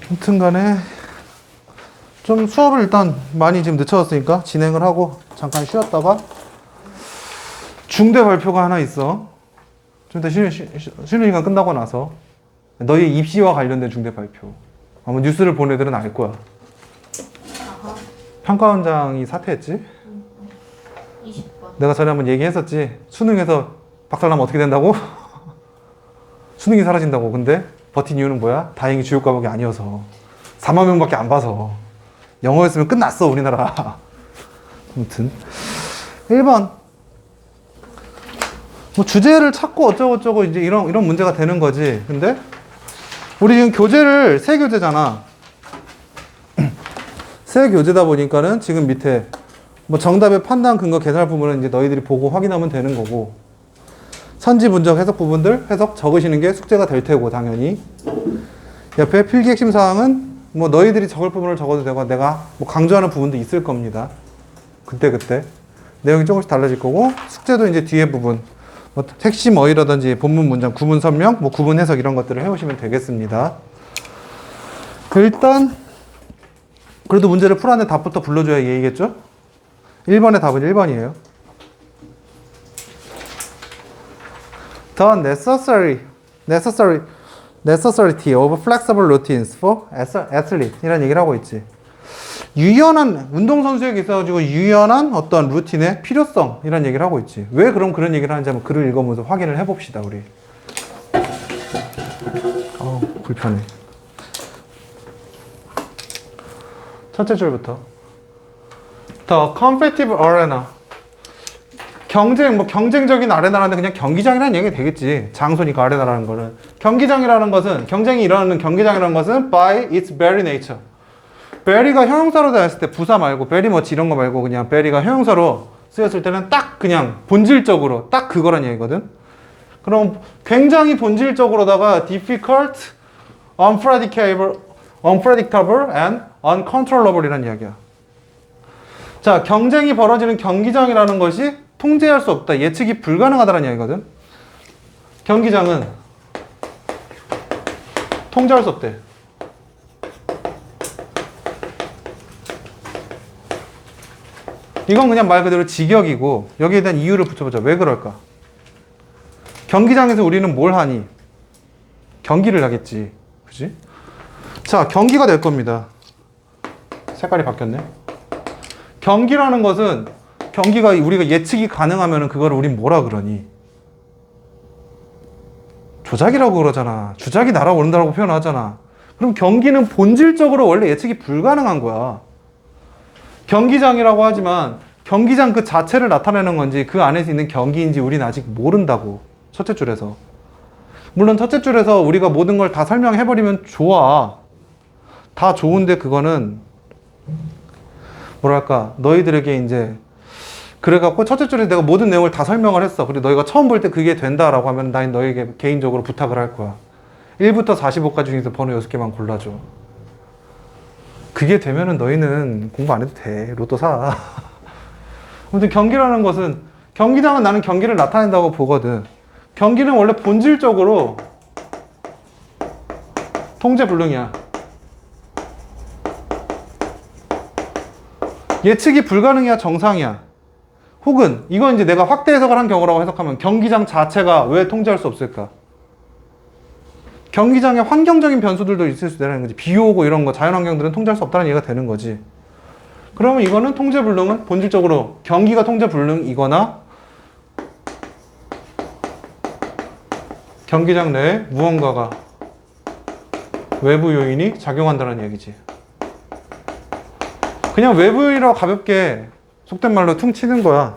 아무튼 간에 좀 수업을 일단 많이 지금 늦춰졌으니까 진행을 하고 잠깐 쉬었다가 중대 발표가 하나 있어. 좀 이따 쉬는 시간 끝나고 나서 너희 입시와 관련된 중대 발표. 아마 뉴스를 본 애들은 알 거야. 아하. 평가원장이 사퇴했지? 20번. 내가 전에 한번 얘기했었지. 수능에서 박살나면 어떻게 된다고? 수능이 사라진다고. 근데 버틴 이유는 뭐야? 다행히 주요 과목이 아니어서 4만 명밖에 안 봐서. 영어였으면 끝났어 우리나라. 아무튼 1번 뭐 주제를 찾고 어쩌고저쩌고 이제 이런 문제가 되는 거지. 근데 우리 지금 교재를 새 교재잖아. 새 교재다 보니까는 지금 밑에 뭐 정답의 판단 근거 계산 부분은 이제 너희들이 보고 확인하면 되는 거고, 선지 분석 해석 부분들 해석 적으시는 게 숙제가 될 테고, 당연히 옆에 필기 핵심 사항은 뭐 너희들이 적을 부분을 적어도 되고 내가 뭐 강조하는 부분도 있을 겁니다. 그때 내용이 조금씩 달라질 거고, 숙제도 이제 뒤에 부분 뭐 핵심 어휘라든지 본문 문장 구문 설명 뭐 구분 해석 이런 것들을 해오시면 되겠습니다. 일단 그래도 문제를 풀었는데 답부터 불러줘야 예의겠죠? 1번의 답은 1번이에요. The necessity of flexible routines for athletes 이런 얘기를 하고 있지. 유연한 운동선수에게 있어가지고 유연한 어떤 루틴의 필요성 이런 얘기를 하고 있지. 왜 그럼 그런 얘기를 하는지 한번 글을 읽어보면서 확인을 해봅시다 우리. 불편해. 첫째 줄부터 The competitive arena, 경쟁적인 아레나라는데 그냥 경기장이라는 얘기가 되겠지. 장소니까 아레나라는 거는. 경기장이라는 것은, 경쟁이 일어나는 경기장이라는 것은 by its very nature. very가 형용사로 되었을 때 부사 말고 very much 이런 거 말고 그냥 very가 형용사로 쓰였을 때는 딱 그냥 본질적으로 딱 그거란 얘기거든. 그럼 굉장히 본질적으로다가 difficult, unpredictable and uncontrollable 이란 이야기야. 자, 경쟁이 벌어지는 경기장이라는 것이 통제할 수 없다, 예측이 불가능하다는 이야기거든. 경기장은 통제할 수 없대. 이건 그냥 말 그대로 직역이고, 여기에 대한 이유를 붙여보자. 왜 그럴까? 경기장에서 우리는 뭘 하니? 경기를 하겠지. 그지? 자, 경기가 될 겁니다. 색깔이 바뀌었네. 경기라는 것은, 경기가 우리가 예측이 가능하면 그거를 우린 뭐라 그러니? 조작이라고 그러잖아. 주작이 날아오른다고 표현하잖아. 그럼 경기는 본질적으로 원래 예측이 불가능한 거야. 경기장이라고 하지만 경기장 그 자체를 나타내는 건지 그 안에서 있는 경기인지 우리는 아직 모른다고. 첫째 줄에서. 물론 첫째 줄에서 우리가 모든 걸 다 설명해버리면 좋아. 다 좋은데 그거는 뭐랄까, 너희들에게 이제 그래갖고 첫째 줄에서 내가 모든 내용을 다 설명을 했어. 그리고 너희가 처음 볼 때 그게 된다라고 하면 난 너에게 개인적으로 부탁을 할 거야. 1부터 45까지 중에서 번호 6개만 골라줘. 그게 되면은 너희는 공부 안 해도 돼. 로또 사. 아무튼 경기라는 것은, 경기장은 나는 경기를 나타낸다고 보거든. 경기는 원래 본질적으로 통제 불능이야. 예측이 불가능이야, 정상이야. 혹은 이건 이제 내가 확대 해석을 한 경우라고 해석하면 경기장 자체가 왜 통제할 수 없을까? 경기장에 환경적인 변수들도 있을 수 있다는 거지. 비 오고 이런 거, 자연환경들은 통제할 수 없다는 얘기가 되는 거지. 그러면 이거는 통제 불능은 본질적으로 경기가 통제 불능이거나 경기장 내에 무언가가 외부 요인이 작용한다는 얘기지. 그냥 외부 요인이라고 가볍게 속된 말로 퉁치는 거야.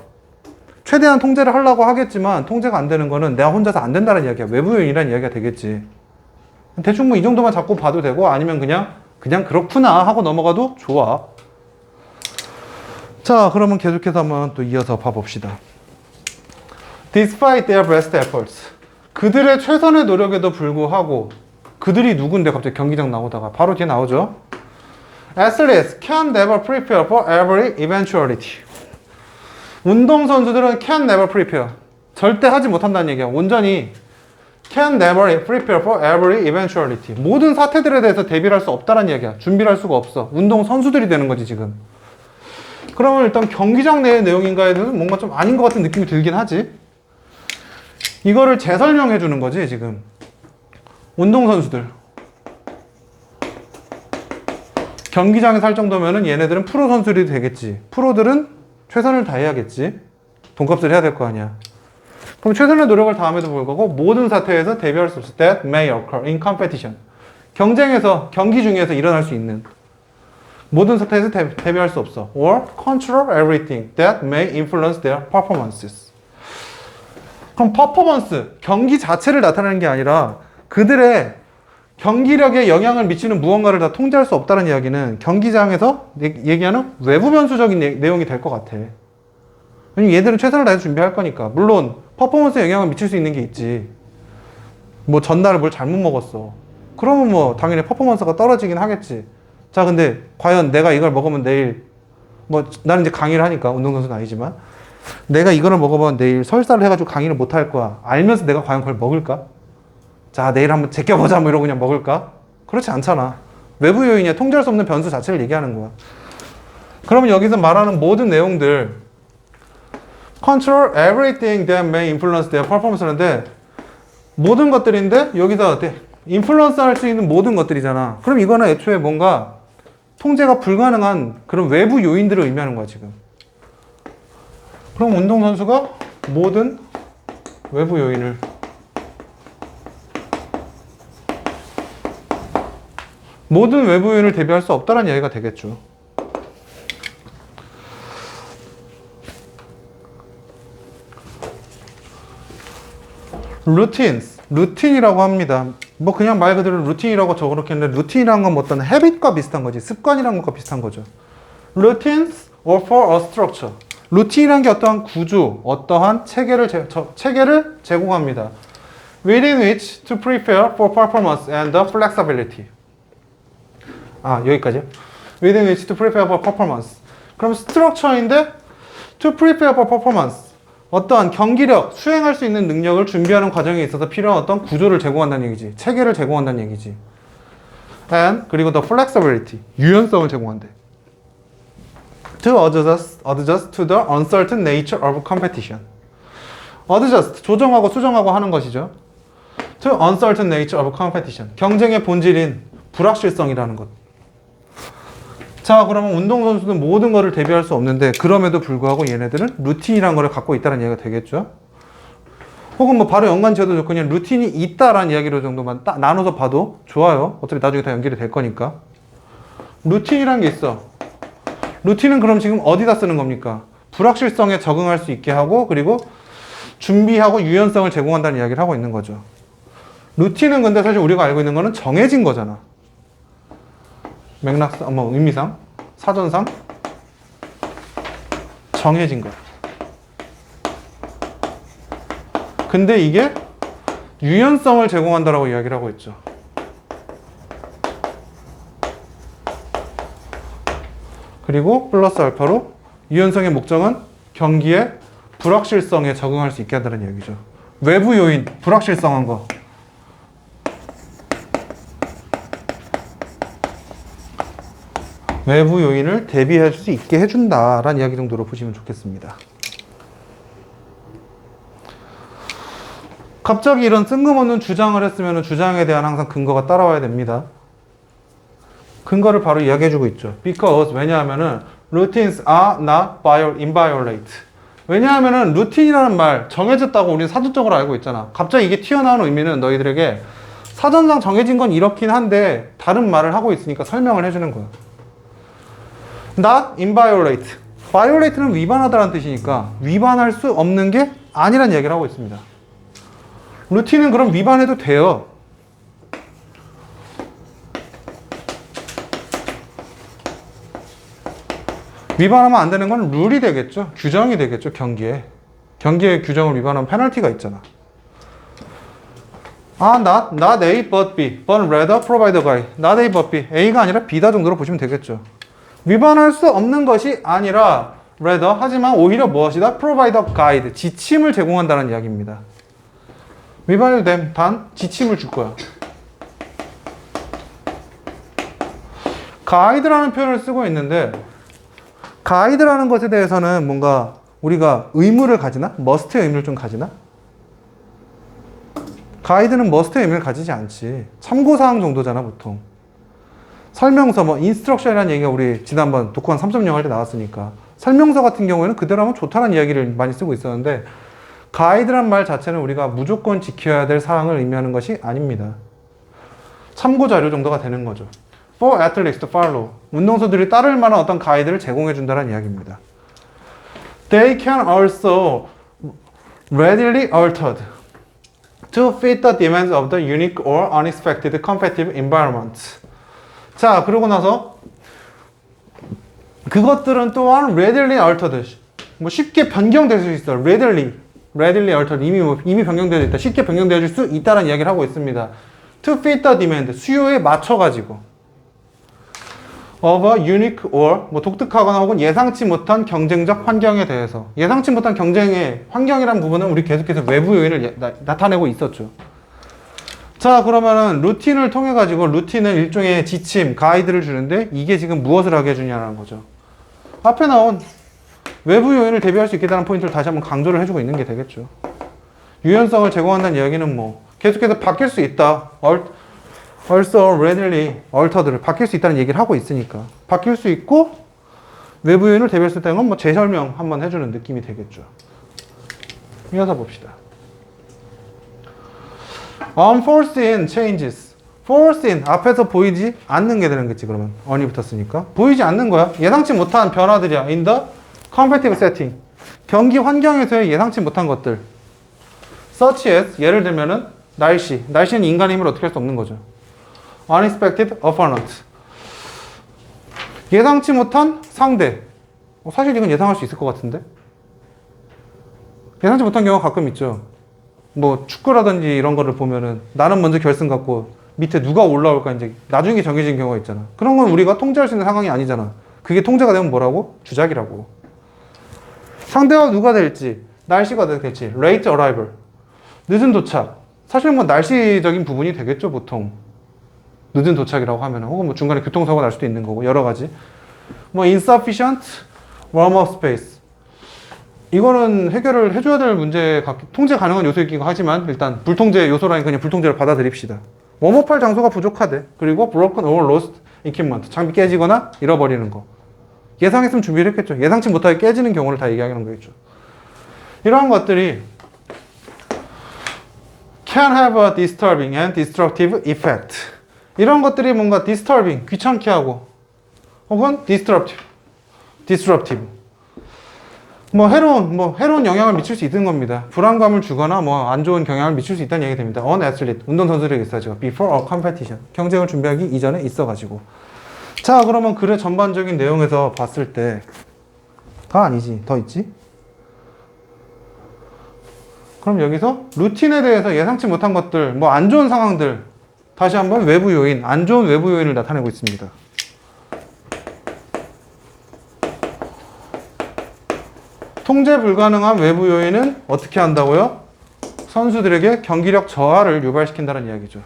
최대한 통제를 하려고 하겠지만 통제가 안 되는 거는 내가 혼자서 안 된다는 이야기야. 외부 요인이라는 이야기가 되겠지. 대충 뭐 이 정도만 잡고 봐도 되고, 아니면 그냥 그렇구나 하고 넘어가도 좋아. 자, 그러면 계속해서 한번 또 이어서 봐봅시다. Despite their best efforts, 그들의 최선의 노력에도 불구하고, 그들이 누군데 갑자기 경기장 나오다가 바로 뒤에 나오죠. Athletes can never prepare for every eventuality. 운동선수들은 can never prepare, 절대 하지 못한다는 얘기야. 온전히 can never prepare for every eventuality. 모든 사태들에 대해서 대비를 할 수 없다는 얘기야. 준비를 할 수가 없어. 운동 선수들이 되는 거지 지금. 그러면 일단 경기장 내의 내용인가에 대해서 뭔가 좀 아닌 것 같은 느낌이 들긴 하지. 이거를 재설명해 주는 거지 지금. 운동선수들 경기장에 살 정도면은 얘네들은 프로 선수들이 되겠지. 프로들은 최선을 다해야겠지. 돈값을 해야 될 거 아니야. 그럼 최선의 노력을 다함에도 불구하고 모든 사태에서 대비할 수 없을 that may occur in competition. 경쟁에서, 경기 중에서 일어날 수 있는 모든 사태에서 대비할 수 없어. or control everything that may influence their performances. 그럼 퍼포먼스, 경기 자체를 나타내는 게 아니라 그들의 경기력에 영향을 미치는 무언가를 다 통제할 수 없다는 이야기는 경기장에서 얘기하는 외부 변수적인 내용이 될 것 같아. 왜냐면 얘들은 최선을 다해서 준비할 거니까. 물론 퍼포먼스에 영향을 미칠 수 있는 게 있지. 뭐 전날에 뭘 잘못 먹었어. 그러면 뭐 당연히 퍼포먼스가 떨어지긴 하겠지. 자, 근데 과연 내가 이걸 먹으면 내일, 뭐 나는 이제 강의를 하니까 운동선수는 아니지만 내가 이거를 먹어보면 내일 설사를 해가지고 강의를 못 할 거야. 알면서 내가 과연 그걸 먹을까? 자, 내일 한번 제껴보자 뭐 이러고 그냥 먹을까? 그렇지 않잖아. 외부 요인이야. 통제할 수 없는 변수 자체를 얘기하는 거야. 그러면 여기서 말하는 모든 내용들 control everything that may influence their performance인데 모든 것들인데 여기서 인플루언스 할 수 있는 모든 것들이잖아. 그럼 이거는 애초에 뭔가 통제가 불가능한 그런 외부 요인들을 의미하는 거야 지금. 그럼 운동선수가 모든 외부 요인을 모든 외부 요인을 대비할 수 없다는 이야기가 되겠죠. routines, 루틴이라고 합니다. 뭐 그냥 말 그대로 루틴이라고 적어놓겠는데 루틴이라는 건 뭐 어떤 헤빗과 비슷한 거지. 습관이라는 것과 비슷한 거죠. routines or for a structure. 루틴이라는 게 어떠한 구조, 어떠한 체계를 제공합니다. within which to prepare for performance and the flexibility. 아, 여기까지요. within which to prepare for performance. 그럼 스트럭처인데 to prepare for performance. 어떠한 경기력, 수행할 수 있는 능력을 준비하는 과정에 있어서 필요한 어떤 구조를 제공한다는 얘기지. 체계를 제공한다는 얘기지. and 그리고 the flexibility. 유연성을 제공한대. to adjust to the uncertain nature of competition. adjust, 조정하고 수정하고 하는 것이죠. to uncertain nature of competition. 경쟁의 본질인 불확실성이라는 것. 자, 그러면 운동선수는 모든 것을 대비할 수 없는데 그럼에도 불구하고 얘네들은 루틴이라는 걸 갖고 있다는 얘기가 되겠죠. 혹은 뭐 바로 연관 지어도 좋고 그냥 루틴이 있다라는 이야기로 정도만 딱 나눠서 봐도 좋아요. 어차피 나중에 다 연결이 될 거니까. 루틴이라는 게 있어. 루틴은 그럼 지금 어디다 쓰는 겁니까? 불확실성에 적응할 수 있게 하고 그리고 준비하고 유연성을 제공한다는 이야기를 하고 있는 거죠. 루틴은 근데 사실 우리가 알고 있는 거는 정해진 거잖아. 맥락상, 뭐 의미상, 사전상 정해진 거야. 근데 이게 유연성을 제공한다라고 이야기를 하고 있죠. 그리고 플러스 알파로 유연성의 목적은 경기의 불확실성에 적응할 수 있게 한다는 이야기죠. 외부 요인, 불확실성한 거. 외부 요인을 대비할 수 있게 해준다라는 이야기 정도로 보시면 좋겠습니다. 갑자기 이런 뜬금없는 주장을 했으면 주장에 대한 항상 근거가 따라와야 됩니다. 근거를 바로 이야기해주고 있죠. Because, 왜냐하면은 routines are not inviolate. 왜냐하면은 루틴이라는 말 정해졌다고 우리는 사전적으로 알고 있잖아. 갑자기 이게 튀어나오는 의미는 너희들에게 사전상 정해진 건 이렇긴 한데 다른 말을 하고 있으니까 설명을 해주는 거야. not inviolate. violate는 위반하다라는 뜻이니까 위반할 수 없는 게 아니란 얘기를 하고 있습니다. 루틴은 그럼 위반해도 돼요. 위반하면 안 되는 건 룰이 되겠죠. 규정이 되겠죠. 경기의 규정을 위반하면 페널티가 있잖아. not A but B but rather provide by. not A but B. A가 아니라 B다 정도로 보시면 되겠죠. 위반할 수 없는 것이 아니라 rather 하지만 오히려 무엇이다? provide a guide. 지침을 제공한다는 이야기입니다. 위반해도 됨. 단 지침을 줄 거야. 가이드라는 표현을 쓰고 있는데 가이드라는 것에 대해서는 뭔가 우리가 의무를 가지나? 머스트의 의무를 좀 가지나? 가이드는 must의 의미를 가지지 않지. 참고사항 정도잖아, 보통. 설명서, 뭐, 인스트럭션이라는 얘기가 우리 지난번 독후한 3.0 할 때 나왔으니까. 설명서 같은 경우에는 그대로 하면 좋다는 이야기를 많이 쓰고 있었는데, 가이드란 말 자체는 우리가 무조건 지켜야 될 사항을 의미하는 것이 아닙니다. 참고자료 정도가 되는 거죠. For athletes to follow. 운동선수들이 따를 만한 어떤 가이드를 제공해준다는 이야기입니다. They can also readily altered. to fit the demands of the unique or unexpected competitive environment. 자, 그러고 나서 그것들은 또한 readily altered. 뭐 쉽게 변경될 수 있어. readily altered. 이미 변경되어 있다. 쉽게 변경되어질 수 있다는 이야기를 하고 있습니다. to fit the demand. 수요에 맞춰가지고. of a unique or 뭐 독특하거나 혹은 예상치 못한 경쟁적 환경에 대해서. 예상치 못한 경쟁의 환경이라는 부분은 우리 계속해서 외부 요인을 나타내고 있었죠. 자, 그러면은 루틴을 통해 가지고 루틴은 일종의 지침, 가이드를 주는데 이게 지금 무엇을 하게 해주냐는 거죠. 앞에 나온 외부 요인을 대비할 수 있겠다는 포인트를 다시 한번 강조를 해주고 있는 게 되겠죠. 유연성을 제공한다는 이야기는 뭐 계속해서 바뀔 수 있다. also readily altered를 바뀔 수 있다는 얘기를 하고 있으니까 바뀔 수 있고 외부 요인을 대비할 수 있다는 건 뭐 재설명 한번 해주는 느낌이 되겠죠. 이어서 봅시다. unforeseen changes. foreseen 앞에서 보이지 않는 게 되는 거지. 그러면 on이 붙었으니까 보이지 않는 거야. 예상치 못한 변화들이야. in the competitive setting. 경기 환경에서의 예상치 못한 것들. such as 예를 들면은 날씨는 인간의 힘을 어떻게 할 수 없는 거죠. unexpected opponent. 예상치 못한 상대. 사실 이건 예상할 수 있을 것 같은데? 예상치 못한 경우가 가끔 있죠. 뭐 축구라든지 이런 거를 보면은 나는 먼저 결승 갔고 밑에 누가 올라올까 이제 나중에 정해진 경우가 있잖아. 그런 건 우리가 통제할 수 있는 상황이 아니잖아. 그게 통제가 되면 뭐라고? 주작이라고. 상대가 누가 될지, 날씨가 될지, late arrival. 늦은 도착. 사실 뭐 날씨적인 부분이 되겠죠, 보통. 늦은 도착이라고 하면 혹은 뭐 중간에 교통사고가 날 수도 있는 거고 여러 가지. 뭐 insufficient warm-up space. 이거는 해결을 해줘야 될 문제, 통제 가능한 요소이긴 하지만 일단 불통제 요소라니 그냥 불통제를 받아들입시다. 웜업할 장소가 부족하대. 그리고 broken or lost equipment. 장비 깨지거나 잃어버리는 거. 예상했으면 준비를 했겠죠. 예상치 못하게 깨지는 경우를 다 얘기하는 거겠죠. 이러한 것들이 can have a disturbing and destructive effect. 이런 것들이 뭔가 disturbing, 귀찮게 하고 혹은 disruptive. 뭐 해로운 영향을 미칠 수 있는 겁니다. 불안감을 주거나 뭐 안 좋은 영향을 미칠 수 있다는 얘기 됩니다. On athlete, 운동선수들에게 있어가지고 before a competition, 경쟁을 준비하기 이전에 있어가지고. 자, 그러면 글의 전반적인 내용에서 봤을 때가 아니지, 더 있지? 그럼 여기서 루틴에 대해서 예상치 못한 것들, 뭐 안 좋은 상황들, 다시 한번 외부 요인, 안 좋은 외부 요인을 나타내고 있습니다. 통제 불가능한 외부 요인은 어떻게 한다고요? 선수들에게 경기력 저하를 유발시킨다는 이야기죠.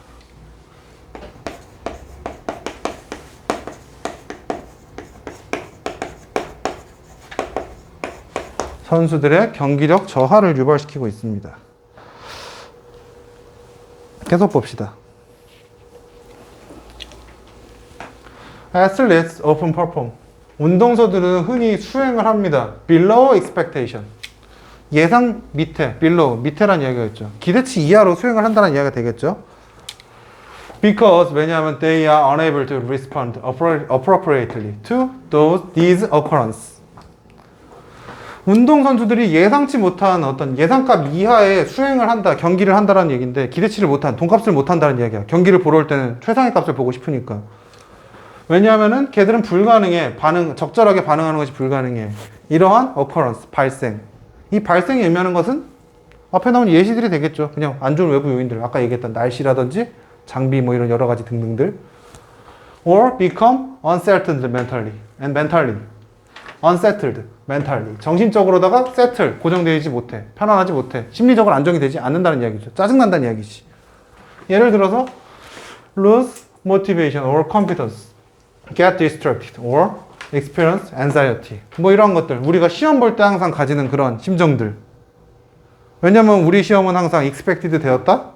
선수들의 경기력 저하를 유발시키고 있습니다. 계속 봅시다. Athletes often perform. 운동선수들은 흔히 수행을 합니다. Below expectation. 예상 밑에, below, 밑에라는 이야기가 있죠. 기대치 이하로 수행을 한다는 이야기가 되겠죠. Because, 왜냐하면 they are unable to respond appropriately to these occurrences. 운동선수들이 예상치 못한 어떤 예상값 이하의 수행을 한다, 경기를 한다는 얘기인데 기대치를 못한, 돈값을 못한다는 이야기야. 경기를 보러 올 때는 최상의 값을 보고 싶으니까. 왜냐하면은 걔들은 불가능해. 적절하게 반응하는 것이 불가능해. 이러한 occurrence, 발생. 이 발생이 의미하는 것은 앞에 나온 예시들이 되겠죠. 그냥 안 좋은 외부 요인들. 아까 얘기했던 날씨라든지 장비 뭐 이런 여러 가지 등등들. Or become uncertain mentally. unsettled, mentally. 정신적으로다가 settle, 고정되지 못해. 편안하지 못해. 심리적으로 안정이 되지 않는다는 이야기죠. 짜증난다는 이야기지. 예를 들어서 lose motivation or competence, get distracted or experience anxiety. 뭐 이런 것들. 우리가 시험 볼 때 항상 가지는 그런 심정들. 왜냐면 우리 시험은 항상 expected 되었다,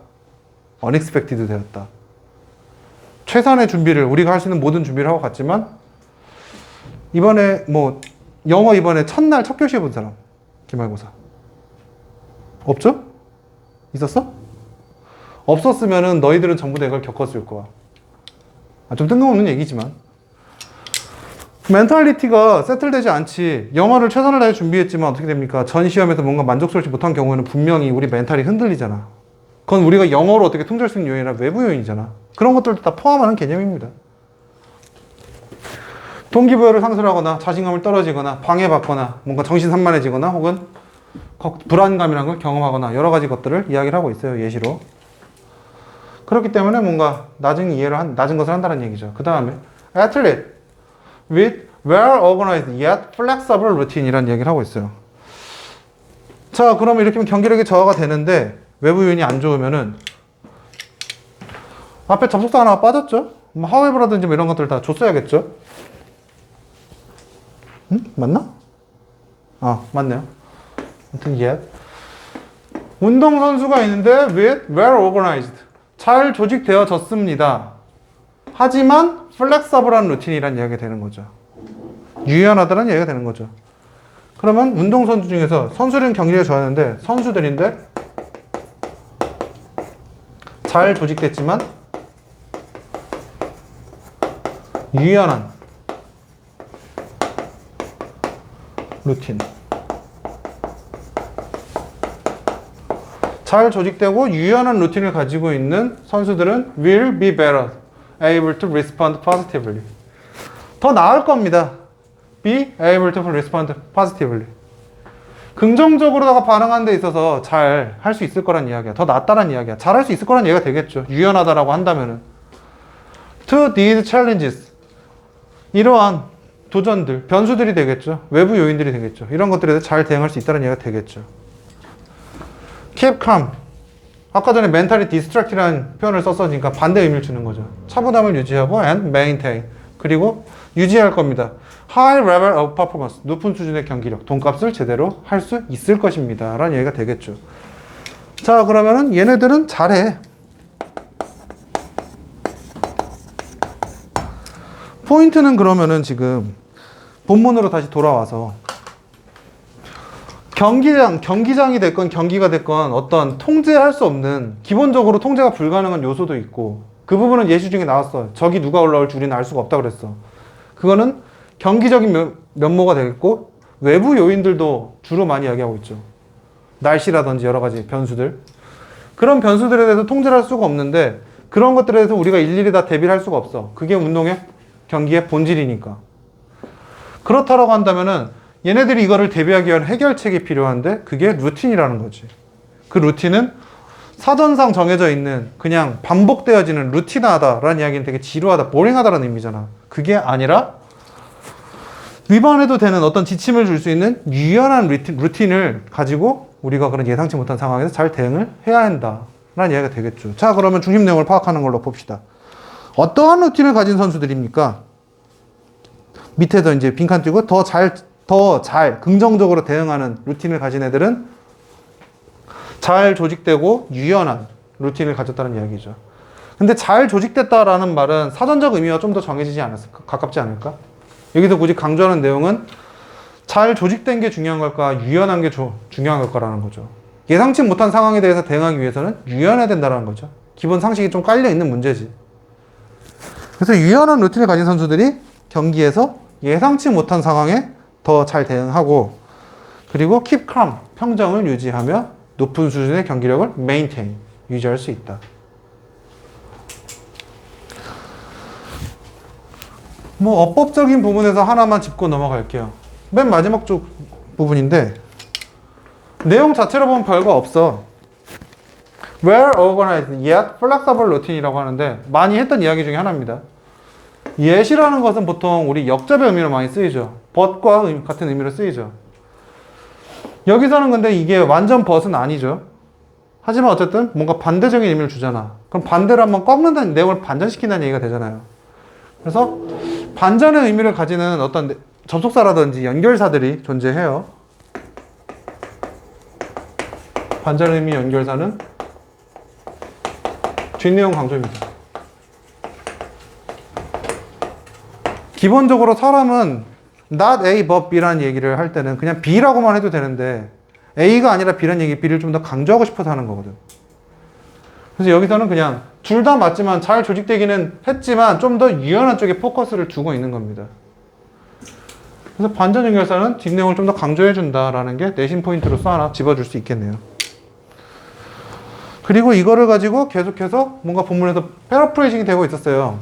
unexpected 되었다. 최선의 준비를, 우리가 할 수 있는 모든 준비를 하고 갔지만 이번에 뭐 영어 이번에 첫날 첫 교시 해본 사람 기말고사 없죠? 있었어? 없었으면은 너희들은 전부 다 이걸 겪었을 거야. 좀 뜬금없는 얘기지만 멘탈리티가 세틀되지 않지. 영어를 최선을 다해 준비했지만 어떻게 됩니까? 전 시험에서 뭔가 만족스럽지 못한 경우에는 분명히 우리 멘탈이 흔들리잖아. 그건 우리가 영어로 어떻게 통제할 수 있는 요인이라 외부 요인이잖아. 그런 것들도 다 포함하는 개념입니다. 동기부여를 상실하거나 자신감을 떨어지거나 방해받거나 뭔가 정신산만해지거나 혹은 불안감이라는 걸 경험하거나 여러 가지 것들을 이야기를 하고 있어요. 예시로. 그렇기 때문에 뭔가 낮은 것을 한다는 얘기죠. 그 다음에 athlete with well organized yet flexible routine 이라는 얘기를 하고 있어요. 자, 그러면 이렇게 하면 경기력이 저하가 되는데 외부 요인이 안 좋으면은 앞에 접속사 하나가 빠졌죠? 뭐 however라든지 뭐 이런 것들 다 줬어야겠죠? 응? 맞나? 맞네요. 아무튼 yet 운동선수가 있는데 with well organized 잘 조직되어졌습니다. 하지만 플렉서블한 루틴이라는 이야기가 되는 거죠. 유연하다는 이야기가 되는 거죠. 그러면 운동선수 중에서 선수들은 경기력이 좋았는데 선수들인데 잘 조직됐지만 유연한 루틴. 잘 조직되고 유연한 루틴을 가지고 있는 선수들은 will be better able to respond positively. 더 나을 겁니다. be able to respond positively. 긍정적으로다가 반응하는 데 있어서 잘 할 수 있을 거란 이야기야. 더 낫다란 이야기야. 잘 할 수 있을 거란 얘기가 되겠죠. 유연하다라고 한다면은. To these challenges. 이러한 도전들, 변수들이 되겠죠. 외부 요인들이 되겠죠. 이런 것들에 대해서 잘 대응할 수 있다는 얘기가 되겠죠. Keep calm. 아까 전에 mentally distracted라는 표현을 썼으니까 반대 의미를 주는 거죠. 차분함을 유지하고 and maintain. 그리고 유지할 겁니다. High level of performance. 높은 수준의 경기력. 돈값을 제대로 할 수 있을 것입니다. 라는 얘기가 되겠죠. 자, 그러면은 얘네들은 잘해. 포인트는 그러면은 지금 본문으로 다시 돌아와서 경기장이 됐건 경기가 됐건 어떤 통제할 수 없는 기본적으로 통제가 불가능한 요소도 있고 그 부분은 예시 중에 나왔어요. 적이 누가 올라올지 우리는 알 수가 없다 그랬어. 그거는 경기적인 면모가 되겠고 외부 요인들도 주로 많이 이야기하고 있죠. 날씨라든지 여러 가지 변수들. 그런 변수들에 대해서 통제를 할 수가 없는데 그런 것들에 대해서 우리가 일일이 다 대비를 할 수가 없어. 그게 운동의 경기의 본질이니까. 그렇다라고 한다면은 얘네들이 이거를 대비하기 위한 해결책이 필요한데 그게 루틴이라는 거지. 그 루틴은 사전상 정해져 있는 그냥 반복되어지는 루틴하다라는 이야기는 되게 지루하다, 보링하다라는 의미잖아. 그게 아니라 위반해도 되는 어떤 지침을 줄 수 있는 유연한 루틴을 가지고 우리가 그런 예상치 못한 상황에서 잘 대응을 해야 한다라는 이야기가 되겠죠. 자, 그러면 중심 내용을 파악하는 걸로 봅시다. 어떠한 루틴을 가진 선수들입니까? 밑에서 이제 빈칸 띄고 더 잘 긍정적으로 대응하는 루틴을 가진 애들은 잘 조직되고 유연한 루틴을 가졌다는 이야기죠. 근데 잘 조직됐다라는 말은 사전적 의미와 좀 더 정해지지 않았을까? 가깝지 않을까? 여기서 굳이 강조하는 내용은 잘 조직된 게 중요한 걸까? 유연한 게 중요한 걸까라는 거죠. 예상치 못한 상황에 대해서 대응하기 위해서는 유연해야 된다는 거죠. 기본 상식이 좀 깔려있는 문제지. 그래서 유연한 루틴을 가진 선수들이 경기에서 예상치 못한 상황에 더 잘 대응하고 그리고 keep calm, 평정을 유지하며 높은 수준의 경기력을 maintain, 유지할 수 있다. 뭐 어법적인 부분에서 하나만 짚고 넘어갈게요. 맨 마지막 쪽 부분인데 내용 자체로 보면 별거 없어. Well organized yet flexible routine이라고 하는데 많이 했던 이야기 중에 하나입니다. yet이라는 것은 보통 우리 역접의 의미로 많이 쓰이죠. but과 같은 의미로 쓰이죠. 여기서는 근데 이게 완전 but은 아니죠. 하지만 어쨌든 뭔가 반대적인 의미를 주잖아. 그럼 반대로 한번 꺾는다는 내용을 반전시킨다는 얘기가 되잖아요. 그래서 반전의 의미를 가지는 어떤 접속사라든지 연결사들이 존재해요. 반전 의미 연결사는 뒷내용 강조입니다. 기본적으로 사람은 not A but B라는 얘기를 할 때는 그냥 B라고만 해도 되는데 A가 아니라 B라는 얘기, B를 좀 더 강조하고 싶어서 하는 거거든. 그래서 여기서는 그냥 둘 다 맞지만 잘 조직되기는 했지만 좀 더 유연한 쪽에 포커스를 두고 있는 겁니다. 그래서 반전 연결사는 뒷내용을 좀 더 강조해준다라는 게 내신 포인트로서 하나 집어줄 수 있겠네요. 그리고 이거를 가지고 계속해서 뭔가 본문에서 패러프레이징이 되고 있었어요.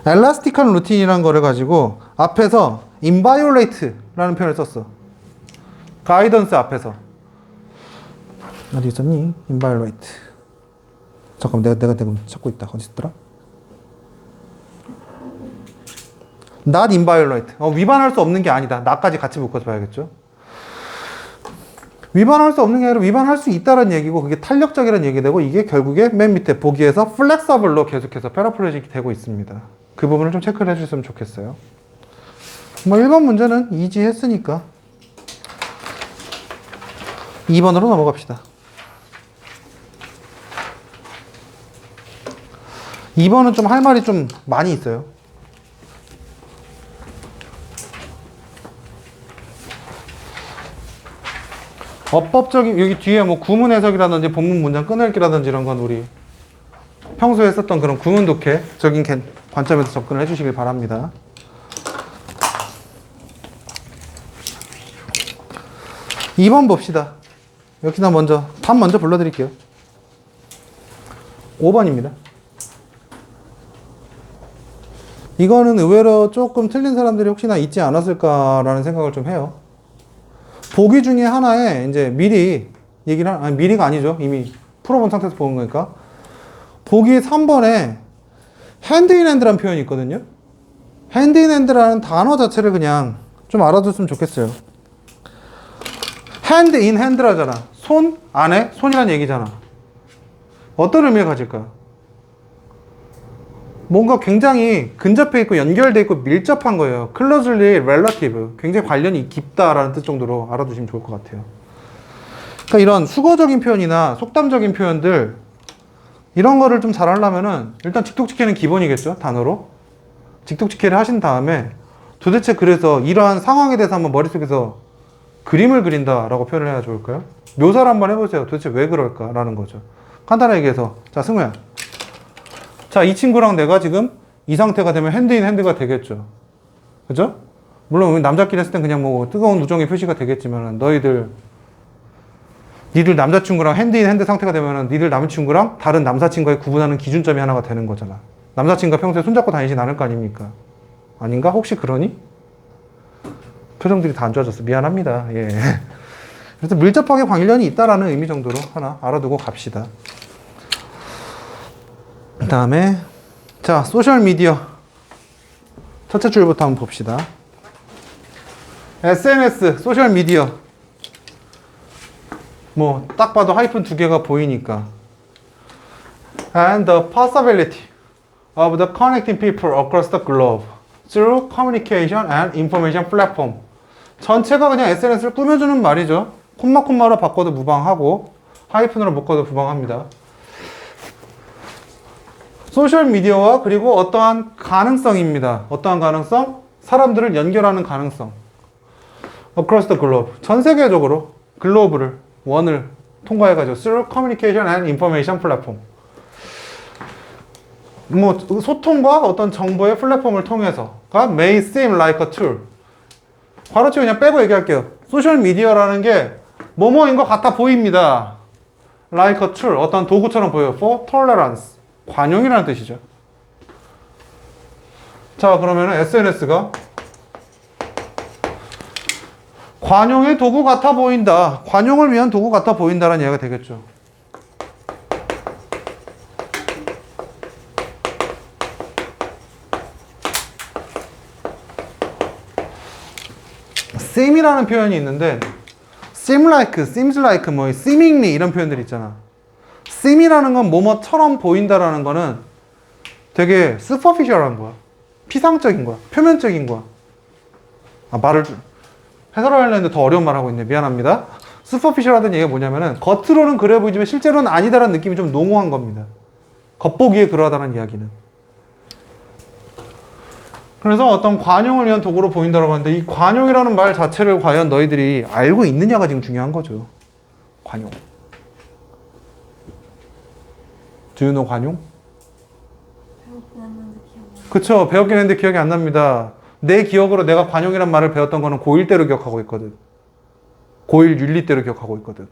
엘라스틱한 루틴이라는 거를 가지고 앞에서 inviolate라는 표현을 썼어. 가이던스 앞에서. 어디 있었니? inviolate. 잠깐만, 내가 찾고 있다. 어디 있더라? not inviolate. 위반할 수 없는 게 아니다. 나까지 같이 묶어서 봐야겠죠. 위반할 수 없는 게 아니라 위반할 수 있다는 얘기고 그게 탄력적이라는 얘기 되고 이게 결국에 맨 밑에 보기에서 flexible로 계속해서 패러프레이징이 되고 있습니다. 그 부분을 좀 체크를 해주셨으면 좋겠어요. 뭐 1번 문제는 이지 했으니까 2번으로 넘어갑시다. 2번은 좀 할 말이 좀 많이 있어요. 어법적인, 여기 뒤에 뭐 구문 해석이라든지 본문 문장 끊을기라든지 이런 건 우리 평소에 썼던 그런 구문 독해적인 관점에서 접근을 해주시길 바랍니다. 2번 봅시다. 역시나 먼저 답 먼저 불러드릴게요. 5번입니다. 이거는 의외로 조금 틀린 사람들이 혹시나 있지 않았을까라는 생각을 좀 해요. 보기 중에 하나에 이제 미리 얘기를 아니 미리가 아니죠. 이미 풀어본 상태에서 보는 거니까. 보기 3번에 hand in hand라는 표현이 있거든요. hand in hand라는 단어 자체를 그냥 좀 알아뒀으면 좋겠어요. hand in hand라잖아. 손 안에 손이란 얘기잖아. 어떤 의미를 가질까? 뭔가 굉장히 근접해 있고 연결돼 있고 밀접한 거예요. closely relative. 굉장히 관련이 깊다라는 뜻 정도로 알아두시면 좋을 것 같아요. 그러니까 이런 수거적인 표현이나 속담적인 표현들 이런 거를 좀 잘 하려면은 일단 직독직해는 기본이겠죠. 단어로. 직독직해를 하신 다음에 도대체 그래서 이러한 상황에 대해서 한번 머릿속에서 그림을 그린다라고 표현을 해야 좋을까요? 묘사를 한번 해보세요. 도대체 왜 그럴까라는 거죠. 간단하게 얘기해서 자 승우야, 자 이 친구랑 내가 지금 이 상태가 되면 핸드인 핸드가 되겠죠. 그죠? 물론 남자끼리 했을 땐 그냥 뭐 뜨거운 우정의 표시가 되겠지만 니들 남자친구랑 핸드인 핸드 상태가 되면은 니들 남자친구랑 다른 남사친과의 구분하는 기준점이 하나가 되는 거잖아. 남사친과 평소에 손잡고 다니진 않을 거 아닙니까? 아닌가? 혹시 그러니? 표정들이 다 안 좋아졌어. 미안합니다. 예. 그래서 밀접하게 관련이 있다라는 의미 정도로 하나 알아두고 갑시다. 그 다음에 자 소셜미디어 첫째 줄부터 한번 봅시다. SNS, 소셜미디어 뭐 딱 봐도 하이픈 두 개가 보이니까 and the possibility of the connecting people across the globe through communication and information platform. 전체가 그냥 SNS를 꾸며주는 말이죠. 콤마콤마로 바꿔도 무방하고 하이픈으로 묶어도 무방합니다. 소셜미디어와 그리고 어떠한 가능성입니다. 어떠한 가능성? 사람들을 연결하는 가능성. across the globe. 전 세계적으로 글로브를 원을 통과해가지고 through communication and information platform. 뭐 소통과 어떤 정보의 플랫폼을 통해서가 may seem like a tool. 바로치고 그냥 빼고 얘기할게요. 소셜미디어라는 게 뭐뭐인 것 같아 보입니다. like a tool. 어떤 도구처럼 보여요. for tolerance. 관용이라는 뜻이죠. 자, 그러면 SNS가 관용의 도구 같아 보인다. 관용을 위한 도구 같아 보인다라는 이야기가 되겠죠. seem이라는 표현이 있는데 seem like, seems like, 뭐 seemingly 이런 표현들이 있잖아. seem이라는 건 뭐뭐처럼 보인다라는 거는 되게 superficial한 거야. 피상적인 거야. 표면적인 거야. 말을 해설하려는데 더 어려운 말 하고 있네. 미안합니다. superficial하다는 얘기가 뭐냐면은 겉으로는 그래 보이지만 실제로는 아니다라는 느낌이 좀 농후한 겁니다. 겉보기에 그러하다는 이야기는. 그래서 어떤 관용을 위한 도구로 보인다고 하는데 이 관용이라는 말 자체를 과연 너희들이 알고 있느냐가 지금 중요한 거죠. 관용. Do you know 관용? 배웠긴 했는데 기억 안 나. 그쵸. 배웠긴 했는데 기억이 안 납니다. 내 기억으로 내가 관용이란 말을 배웠던 거는 고1 때로 기억하고 있거든. 고1 윤리 때로 기억하고 있거든.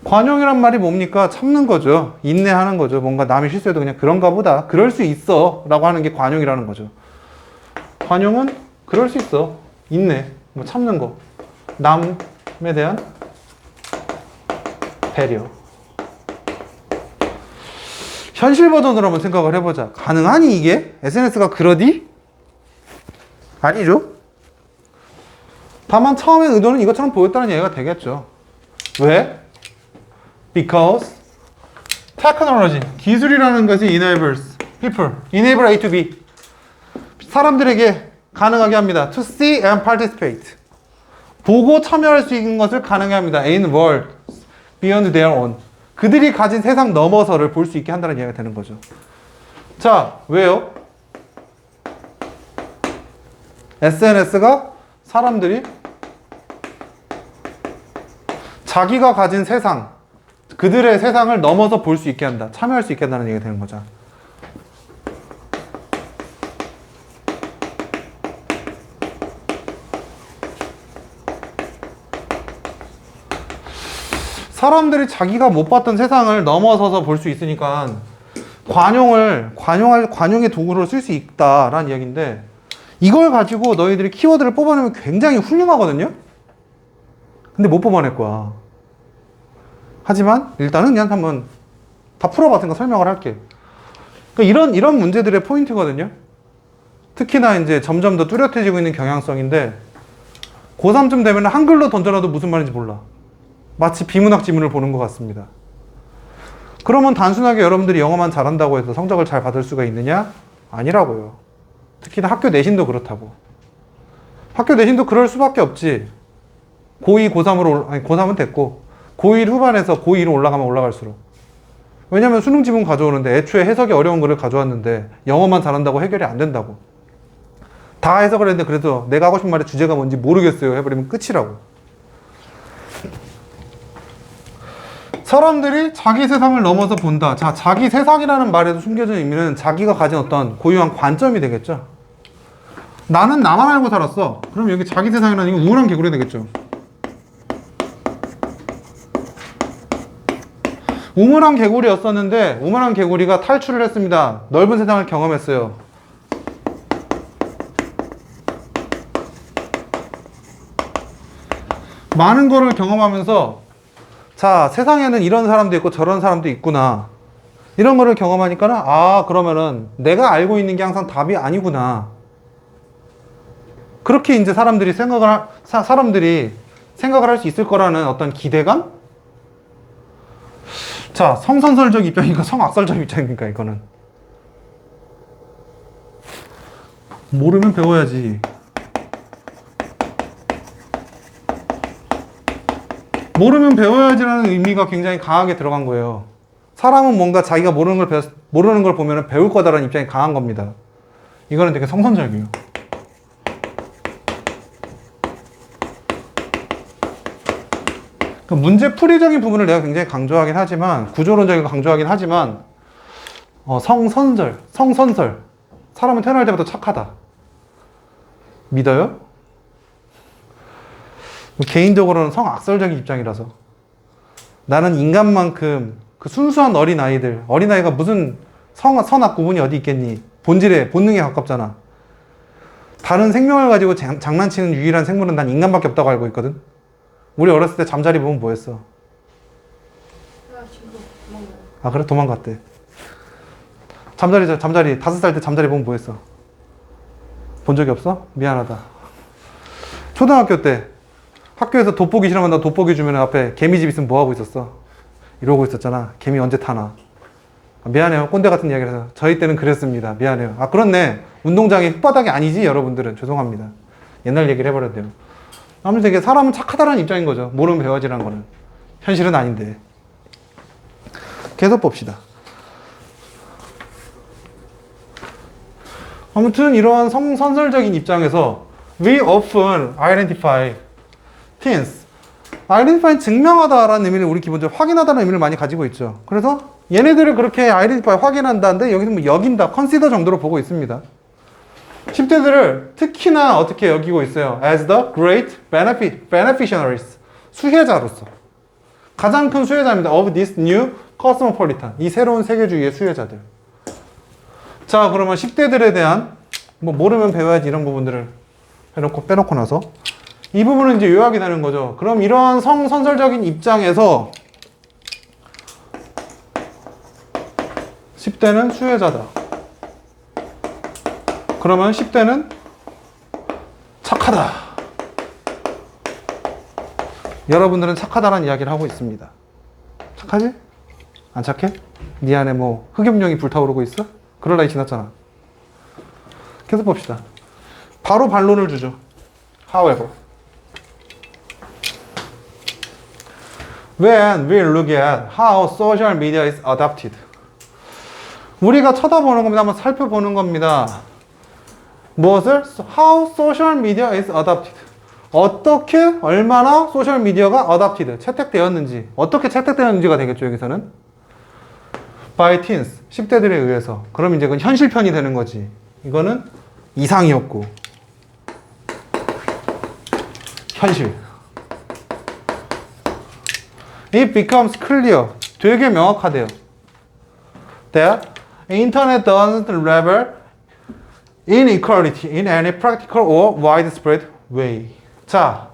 관용이란 말이 뭡니까? 참는 거죠. 인내하는 거죠. 뭔가 남이 실수해도 그냥 그런가 보다. 그럴 수 있어. 라고 하는 게 관용이라는 거죠. 관용은 그럴 수 있어. 인내. 뭐 참는 거. 남에 대한 배려. 현실 버전으로 한번 생각을 해보자. 가능하니 이게? SNS가 그러디? 아니죠. 다만 처음에 의도는 이것처럼 보였다는 얘기가 되겠죠. 왜? Because technology, 기술이라는 것이 enables people, enable A to B. 사람들에게 가능하게 합니다. To see and participate. 보고 참여할 수 있는 것을 가능하게 합니다. In world beyond their own. 그들이 가진 세상 넘어서를 볼 수 있게 한다는 이야기가 되는 거죠. 자, 왜요? SNS가 사람들이 자기가 가진 세상, 그들의 세상을 넘어서 볼 수 있게 한다. 참여할 수 있게 한다는 얘기가 되는 거죠. 사람들이 자기가 못 봤던 세상을 넘어서서 볼 수 있으니까 관용의 도구로 쓸 수 있다라는 이야기인데 이걸 가지고 너희들이 키워드를 뽑아내면 굉장히 훌륭하거든요? 근데 못 뽑아낼 거야. 하지만 일단은 그냥 한번 다 풀어봤으니까 설명을 할게. 그러니까 이런 문제들의 포인트거든요? 특히나 이제 점점 더 뚜렷해지고 있는 경향성인데 고3쯤 되면 한글로 던져놔도 무슨 말인지 몰라. 마치 비문학 지문을 보는 것 같습니다. 그러면 단순하게 여러분들이 영어만 잘한다고 해서 성적을 잘 받을 수가 있느냐? 아니라고요. 특히나 학교 내신도 그렇다고. 학교 내신도 그럴 수밖에 없지. 고2, 고3으로, 아니 고3은 됐고 고1 후반에서 고2로 올라가면 올라갈수록. 왜냐면 수능 지문 가져오는데 애초에 해석이 어려운 거를 가져왔는데 영어만 잘한다고 해결이 안 된다고. 다 해석을 했는데 그래도 내가 하고 싶은 말의 주제가 뭔지 모르겠어요 해버리면 끝이라고. 사람들이 자기 세상을 넘어서 본다. 자, 자기 세상이라는 말에도 숨겨진 의미는 자기가 가진 어떤 고유한 관점이 되겠죠. 나는 나만 알고 살았어. 그럼 여기 자기 세상이라는 게 우물한 개구리 되겠죠. 우물한 개구리였었는데 우물한 개구리가 탈출을 했습니다. 넓은 세상을 경험했어요. 많은 거를 경험하면서 자, 세상에는 이런 사람도 있고 저런 사람도 있구나. 이런 거를 경험하니까는 아, 그러면은 내가 알고 있는 게 항상 답이 아니구나. 그렇게 이제 사람들이 생각을 할 수 있을 거라는 어떤 기대감? 자, 성선설적 입장입니까? 성악설적 입장입니까? 이거는. 모르면 배워야지. 모르면 배워야지라는 의미가 굉장히 강하게 들어간 거예요. 사람은 뭔가 자기가 모르는 걸 보면 배울 거다라는 입장이 강한 겁니다. 이거는 되게 성선적이에요. 문제풀이적인 부분을 내가 굉장히 강조하긴 하지만, 구조론적인 거 강조하긴 하지만, 성선설. 사람은 태어날 때부터 착하다. 믿어요? 개인적으로는 성악설적인 입장이라서. 나는 인간만큼 그 순수한 어린아이가 무슨 선악 구분이 어디 있겠니? 본능에 가깝잖아. 다른 생명을 가지고 장난치는 유일한 생물은 난 인간밖에 없다고 알고 있거든. 우리 어렸을 때 잠자리 보면 뭐 했어? 아, 그래? 도망갔대. 잠자리 5살 때 잠자리 보면 뭐 했어? 본 적이 없어? 미안하다. 초등학교 때 학교에서 돋보기 싫어한다 돋보기 주면 앞에 개미집 있으면 뭐 하고 있었어? 이러고 있었잖아. 개미 언제 타나? 아, 미안해요. 꼰대 같은 이야기를 해서. 저희 때는 그랬습니다. 미안해요. 아, 그렇네. 운동장이 흙바닥이 아니지, 여러분들은. 죄송합니다. 옛날 얘기를 해버렸네요. 아무튼 이게 사람은 착하다는 입장인 거죠. 모르면 배워지라는 거는. 현실은 아닌데. 계속 봅시다. 아무튼 이러한 선설적인 입장에서 we often identify teens. identify는 증명하다라는 의미를 우리 기본적으로 확인하다는 의미를 많이 가지고 있죠. 그래서 얘네들을 그렇게 identify, 확인한다는데 여기서 뭐 여긴다, consider 정도로 보고 있습니다. 10대들을 특히나 어떻게 여기고 있어요? as the great beneficiaries. 수혜자로서. 가장 큰 수혜자입니다. of this new cosmopolitan. 이 새로운 세계주의의 수혜자들. 자, 그러면 10대들에 대한 뭐 모르면 배워야지 이런 부분들을 빼놓고 나서 이 부분은 이제 요약이 되는 거죠. 그럼 이러한 선설적인 입장에서 10대는 수혜자다. 그러면 10대는 착하다. 여러분들은 착하다라는 이야기를 하고 있습니다. 착하지? 안 착해? 네 안에 뭐 흑염룡이 불타오르고 있어? 그럴 나이 지났잖아. 계속 봅시다. 바로 반론을 주죠. However, when we look at how social media is adopted, 우리가 쳐다보는 겁니다. 한번 살펴보는 겁니다. 무엇을? How social media is adopted. 어떻게, 얼마나 소셜미디어가 adopted, 채택되었는지, 어떻게 채택되었는지가 되겠죠, 여기서는. by teens, 10대들에 의해서. 그럼 이제 그건 현실편이 되는 거지. 이거는 이상이었고. 현실. It becomes clear. 되게 명확하대요. That internet doesn't level inequality in any practical or widespread way. 자,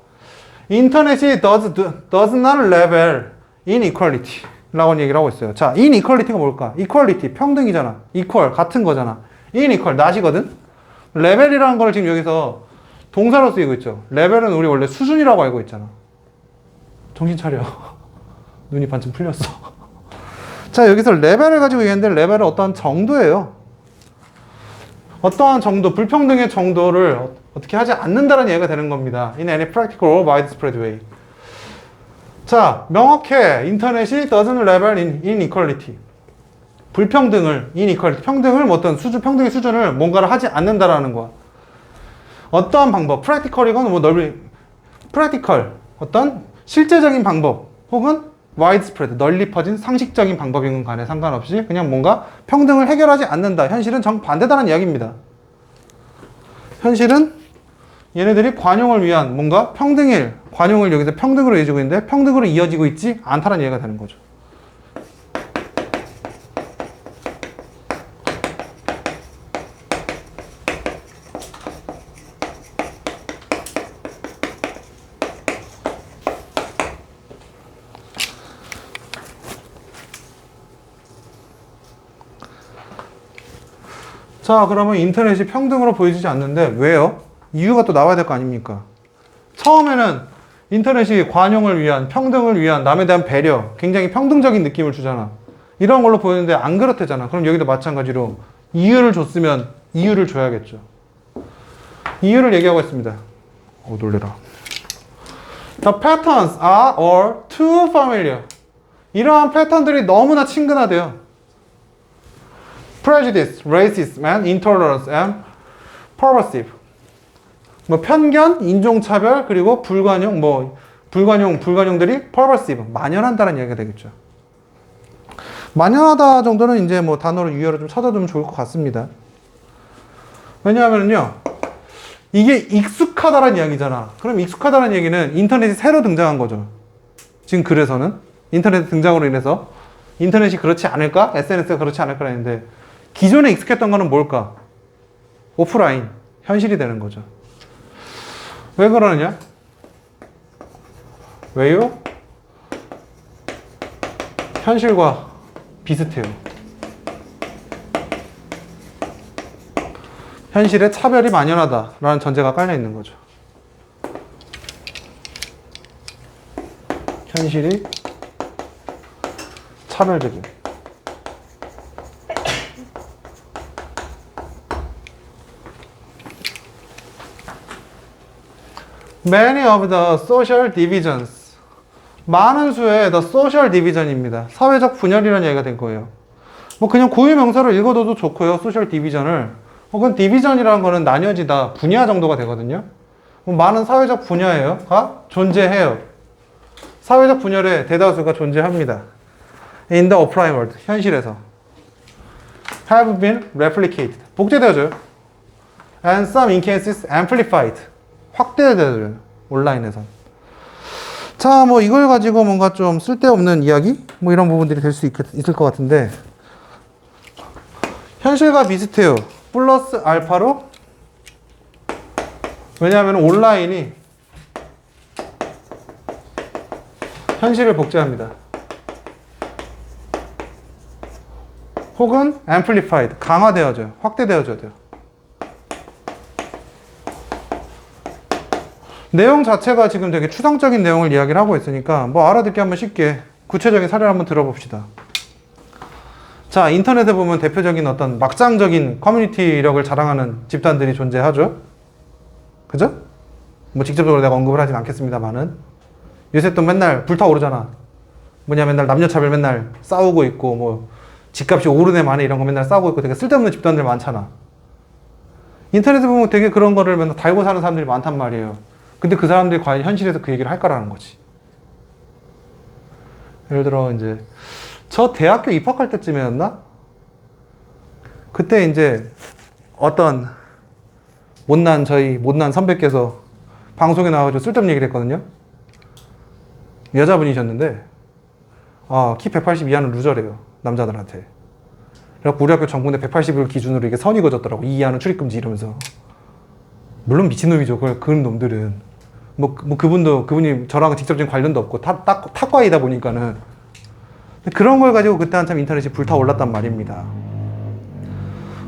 인터넷이 does not level inequality 라고 얘기를 하고 있어요. 자, inequality가 뭘까? equality, 평등이잖아. equal, 같은 거잖아. inequal, 낮이거든? 레벨이라는 걸 지금 여기서 동사로 쓰이고 있죠. 레벨은 우리 원래 수준이라고 알고 있잖아. 정신 차려. 눈이 반쯤 풀렸어. 자, 여기서 레벨을 가지고 얘기했는데 레벨은 어떠한 정도예요. 어떠한 정도, 불평등의 정도를 어떻게 하지 않는다는 얘기가 되는 겁니다. In any practical or widespread way. 자, 명확해. 인터넷이 doesn't level inequality. 불평등을, inequality, 평등을 뭐 어떤 수준, 평등의 수준을 뭔가를 하지 않는다라는 거야. 어떠한 방법, practical이건 뭐 practical, 어떤 실제적인 방법, 혹은 widespread, 널리 퍼진 상식적인 방법인 간에 상관없이 그냥 뭔가 평등을 해결하지 않는다. 현실은 정반대다는 이야기입니다. 현실은 얘네들이 관용을 위한 뭔가 관용을 여기서 평등으로 이어지고 있는데 평등으로 이어지고 있지 않다는 얘기가 되는 거죠. 자, 그러면 인터넷이 평등으로 보여지지 않는데 왜요? 이유가 또 나와야 될 거 아닙니까? 처음에는 인터넷이 관용을 위한, 평등을 위한, 남에 대한 배려, 굉장히 평등적인 느낌을 주잖아. 이런 걸로 보이는데 안 그렇대잖아. 그럼 여기도 마찬가지로 이유를 줬으면 이유를 줘야겠죠. 이유를 얘기하고 있습니다. 놀래라. The patterns are all too familiar. 이러한 패턴들이 너무나 친근하대요. Prejudice, racism, and intolerance, and pervasive. 뭐 편견, 인종차별, 그리고 불관용, 불관용들이 pervasive, 만연한다는 얘기가 되겠죠. 만연하다 정도는 이제 뭐 단어로 유효로 좀 찾아두면 좋을 것 같습니다. 왜냐하면요, 이게 익숙하다라는 이야기잖아. 그럼 익숙하다는 얘기는 인터넷이 새로 등장한 거죠. 지금 글에서는 인터넷 등장으로 인해서 인터넷이 그렇지 않을까? SNS가 그렇지 않을까 했는데 기존에 익숙했던 거는 뭘까? 오프라인, 현실이 되는 거죠. 왜 그러느냐? 왜요? 현실과 비슷해요. 현실에 차별이 만연하다라는 전제가 깔려 있는 거죠. 현실이 차별적임. Many of the social divisions. 많은 수의 the social division입니다. 사회적 분열이라는 얘기가 된 거예요. 뭐 그냥 고유명사로 읽어둬도 좋고요. social division을. 혹은 division이라는 거는 나뉘어지다, 분야 정도가 되거든요. 많은 사회적 분야가 존재해요. 사회적 분열의 대다수가 존재합니다. In the offline world, 현실에서. Have been replicated. 복제되어져요. And some in cases amplified. 확대되어져요. 온라인에선. 자, 뭐 이걸 가지고 뭔가 좀 쓸데없는 이야기? 뭐 이런 부분들이 될 수 있을 것 같은데 현실과 비슷해요. 플러스 알파로. 왜냐하면 온라인이 현실을 복제합니다. 혹은 amplified, 강화되어져요. 확대되어져야 돼요. 내용 자체가 지금 되게 추상적인 내용을 이야기를 하고 있으니까 뭐 알아듣기 한번 쉽게 구체적인 사례를 한번 들어봅시다. 자, 인터넷에 보면 대표적인 어떤 막장적인 커뮤니티력을 자랑하는 집단들이 존재하죠. 그죠? 뭐 직접적으로 내가 언급을 하진 않겠습니다만은 요새 또 맨날 불타오르잖아. 뭐냐, 맨날 남녀차별 맨날 싸우고 있고 뭐 집값이 오르네 마네 이런 거 맨날 싸우고 있고 되게 쓸데없는 집단들 많잖아. 인터넷에 보면 되게 그런 거를 맨날 달고 사는 사람들이 많단 말이에요. 근데 그 사람들이 과연 현실에서 그 얘기를 할까라는 거지. 예를 들어 이제 저 대학교 입학할 때쯤이었나? 그때 이제 어떤 저희 못난 선배께서 방송에 나와가지고 쓸데없는 얘기를 했거든요. 여자분이셨는데 키 180 이하는 루저래요. 남자들한테. 그래갖고 우리 학교 정문에 180을 기준으로 이게 선이 그어졌더라고. 이 이하는 출입금지 이러면서. 물론 미친놈이죠. 그런 놈들은. 그분이 저랑 직접적인 관련도 없고 탁과이다 보니까는. 그런 걸 가지고 그때 한참 인터넷이 불타올랐단 말입니다.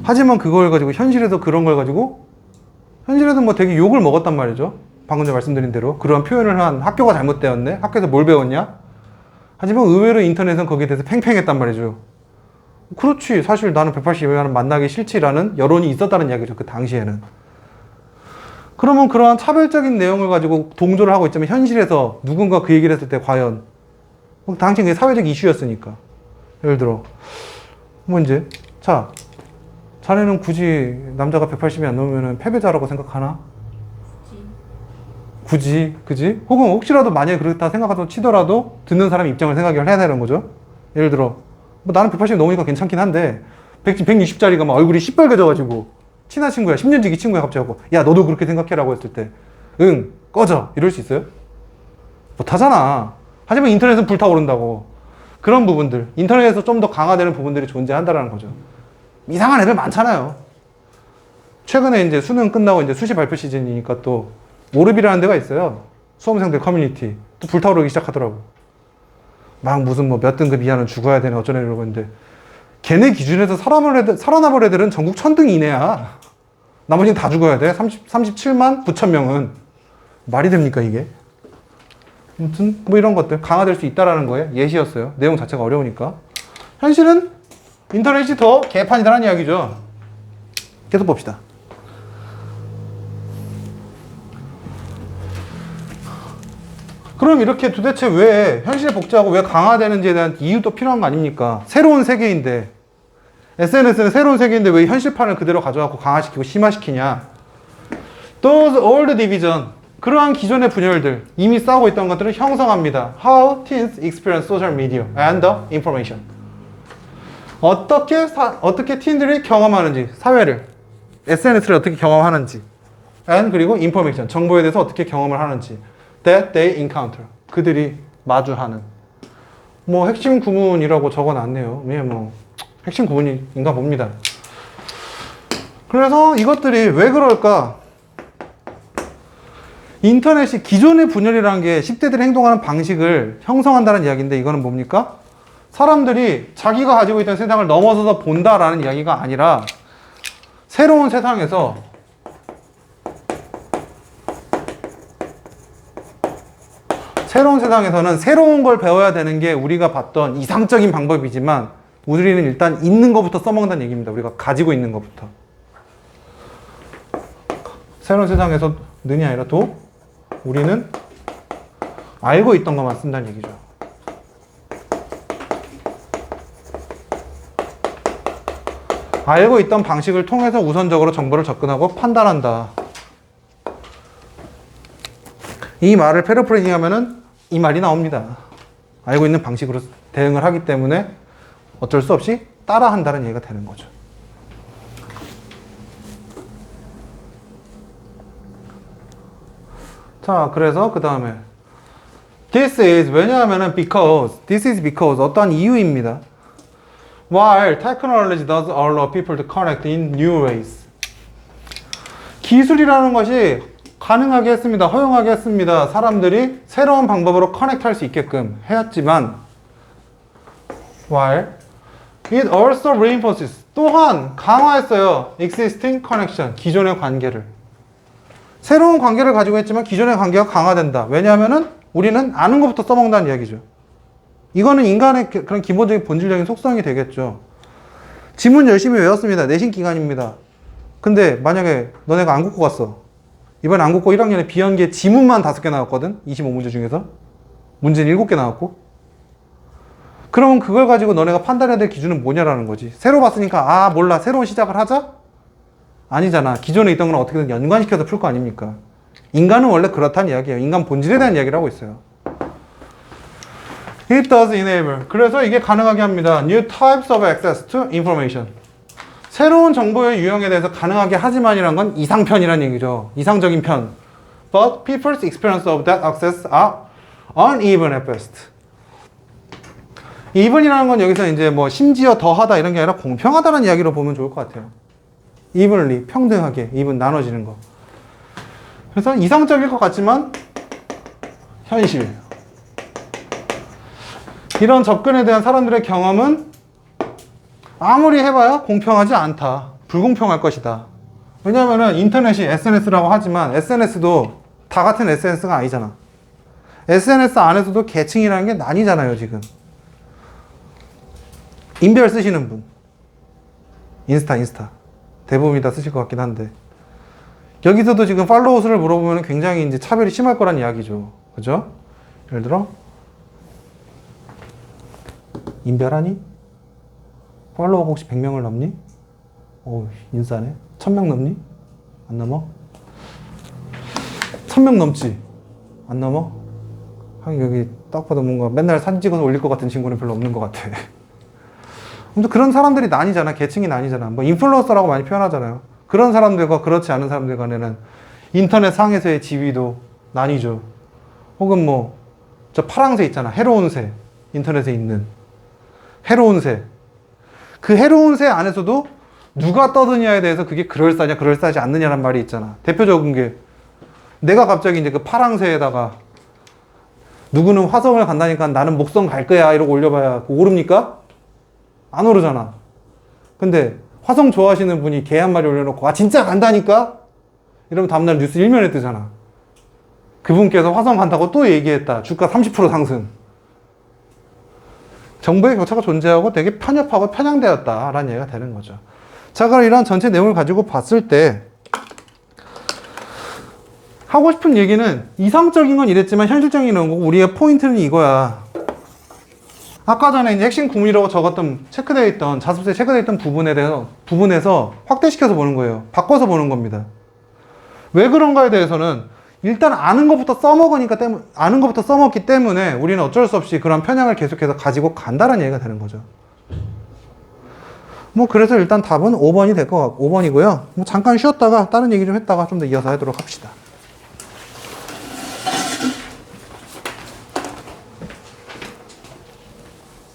하지만 그걸 가지고 현실에서 그런 걸 가지고 현실에서 뭐 되게 욕을 먹었단 말이죠. 방금 전에 말씀드린 대로 그런 표현을 한 학교가 잘못되었네? 학교에서 뭘 배웠냐? 하지만 의외로 인터넷은 거기에 대해서 팽팽했단 말이죠. 그렇지, 사실 나는 180이면 만나기 싫지라는 여론이 있었다는 이야기죠. 그 당시에는. 그러면 그러한 차별적인 내용을 가지고 동조를 하고 있자면 현실에서 누군가 그 얘기를 했을 때 과연 당시 그게 사회적 이슈였으니까. 예를 들어 뭐 이제 자, 자네는 굳이 남자가 180이 안 넘으면 패배자라고 생각하나? 굳이, 그지? 혹은 혹시라도 만약에 그렇다 생각하다 치더라도 듣는 사람 입장을 생각을 해야 되는 거죠. 예를 들어 뭐 나는 180이 넘으니까 괜찮긴 한데 160짜리가 막 얼굴이 시뻘개져가지고 친한 친구야, 10년 지기 친구야 갑자기 하고 야 너도 그렇게 생각해라고 했을 때 응, 꺼져 이럴 수 있어요? 못하잖아. 하지만 인터넷은 불타오른다고. 그런 부분들, 인터넷에서 좀 더 강화되는 부분들이 존재한다라는 거죠. 이상한 애들 많잖아요. 최근에 이제 수능 끝나고 이제 수시 발표 시즌이니까 또 모르비라는 데가 있어요. 수험생들 커뮤니티. 또 불타오르기 시작하더라고. 막 무슨 뭐 몇 등급 이하는 죽어야 되네 어쩌네 이러고 있는데 걔네 기준에서 살아남을 애들은 전국 1000등 이내야. 나머지는 다 죽어야 돼. 37만 9천 명은. 말이 됩니까 이게? 아무튼 뭐 이런 것들 강화될 수 있다라는 거예요. 예시였어요. 내용 자체가 어려우니까. 현실은 인터넷이 더 개판이다라는 이야기죠. 계속 봅시다. 그럼 이렇게 도대체 왜 현실 복제하고 왜 강화되는지에 대한 이유도 필요한 거 아닙니까? 새로운 세계인데 SNS는 새로운 세계인데 왜 현실판을 그대로 가져가고 강화시키고 심화시키냐? Those old division, 그러한 기존의 분열들, 이미 싸우고 있던 것들을 형성합니다. How teens experience social media and the information. 어떻게 teen들이 경험하는지, 사회를, SNS를 어떻게 경험하는지, and 그리고 information, 정보에 대해서 어떻게 경험을 하는지, that they encounter, 그들이 마주하는. 뭐 핵심 구문이라고 적어놨네요. 예, 뭐 핵심 구문인가 봅니다. 그래서 이것들이 왜 그럴까? 인터넷이 기존의 분열이라는 게 10대들이 행동하는 방식을 형성한다는 이야기인데 이거는 뭡니까? 사람들이 자기가 가지고 있던 세상을 넘어서서 본다라는 이야기가 아니라 새로운 세상에서 새로운 세상에서는 새로운 걸 배워야 되는 게 우리가 봤던 이상적인 방법이지만 우리는 일단 있는 것부터 써먹는다는 얘기입니다. 우리가 가지고 있는 것부터. 새로운 세상에서 는이 아니라 도 우리는 알고 있던 것만 쓴다는 얘기죠. 알고 있던 방식을 통해서 우선적으로 정보를 접근하고 판단한다. 이 말을 패러프레이징 하면은 이 말이 나옵니다. 알고 있는 방식으로 대응을 하기 때문에 어쩔 수 없이 따라한다는 얘기가 되는 거죠. 자, 그래서 그 다음에 This is 왜냐하면은 This is because 어떠한 이유입니다. While technology does allow people to connect in new ways. 기술이라는 것이 가능하게 했습니다. 허용하게 했습니다. 사람들이 새로운 방법으로 커넥트 할 수 있게끔 해왔지만 While it also reinforces 또한 강화했어요. existing connection 기존의 관계를. 새로운 관계를 가지고 있지만 기존의 관계가 강화된다. 왜냐하면은 우리는 아는 것부터 써먹는다는 이야기죠. 이거는 인간의 그런 기본적인 본질적인 속성이 되겠죠. 지문 열심히 외웠습니다. 내신 기간입니다. 근데 만약에 너네가 안국고 갔어. 이번에 안국고 1학년에 비연기에 지문만 5개 나왔거든. 25문제 중에서. 문제는 7개 나왔고. 그러면 그걸 가지고 너네가 판단해야 될 기준은 뭐냐라는 거지. 새로 봤으니까 아 몰라 새로운 시작을 하자? 아니잖아. 기존에 있던 건 어떻게든 연관시켜서 풀 거 아닙니까? 인간은 원래 그렇다는 이야기예요. 인간 본질에 대한 이야기를 하고 있어요. It does enable. 그래서 이게 가능하게 합니다. New types of access to information. 새로운 정보의 유형에 대해서 가능하게 하지만이란 건 이상편이란 얘기죠. 이상적인 편. But people's experience of that access are uneven at best. even이라는 건 여기서 이제 뭐 심지어 더하다 이런 게 아니라 공평하다는 이야기로 보면 좋을 것 같아요. evenly, 평등하게, even 나눠지는 거. 그래서 이상적일 것 같지만 현실이에요. 이런 접근에 대한 사람들의 경험은 아무리 해봐야 공평하지 않다. 불공평할 것이다. 왜냐하면 인터넷이 SNS라고 하지만 SNS도 다 같은 SNS가 아니잖아. SNS 안에서도 계층이라는 게 나뉘잖아요, 지금. 인별 쓰시는 분. 인스타. 대부분이 다 쓰실 것 같긴 한데. 여기서도 지금 팔로워 수를 물어보면 굉장히 이제 차별이 심할 거란 이야기죠. 그죠? 예를 들어, 인별하니? 팔로워가 혹시 100명을 넘니? 오, 인싸네. 1000명 넘니? 안 넘어? 1000명 넘지? 안 넘어? 하긴 여기 딱 봐도 뭔가 맨날 사진 찍어서 올릴 것 같은 친구는 별로 없는 것 같아. 아무튼 그런 사람들이 나뉘잖아. 계층이 나뉘잖아. 뭐 인플루언서라고 많이 표현하잖아요. 그런 사람들과 그렇지 않은 사람들 간에는 인터넷 상에서의 지위도 나뉘죠. 혹은 뭐 저 파랑새 있잖아. 해로운 새. 인터넷에 있는 해로운 새. 그 해로운 새 안에서도 누가 떠드냐에 대해서 그게 그럴싸냐 그럴싸하지 않느냐란 말이 있잖아. 대표적인 게 내가 갑자기 이제 그 파랑새에다가 누구는 화성을 간다니까 나는 목성 갈 거야 이러고 올려봐야 오릅니까? 안 오르잖아. 근데 화성 좋아하시는 분이 개 한 마리 올려놓고 아 진짜 간다니까? 이러면 다음날 뉴스 1면에 뜨잖아. 그분께서 화성 간다고 또 얘기했다. 주가 30% 상승. 정보의 격차가 존재하고 되게 편협하고 편향되었다라는 얘기가 되는 거죠. 자, 그럼 이런 전체 내용을 가지고 봤을 때 하고 싶은 얘기는 이상적인 건 이랬지만 현실적인 건 거고 우리의 포인트는 이거야. 아까 전에 이제 핵심 구문이라고 적었던 체크되어 있던 자습서에 체크되어 있던 부분에서 확대시켜서 보는 거예요. 바꿔서 보는 겁니다. 왜 그런가에 대해서는 일단 아는 것부터 써먹기 때문에 우리는 어쩔 수 없이 그런 편향을 계속해서 가지고 간다는 얘기가 되는 거죠. 뭐 그래서 일단 답은 5번이 될 것 같고 5번이고요. 뭐 잠깐 쉬었다가 다른 얘기 좀 했다가 좀 더 이어서 하도록 합시다.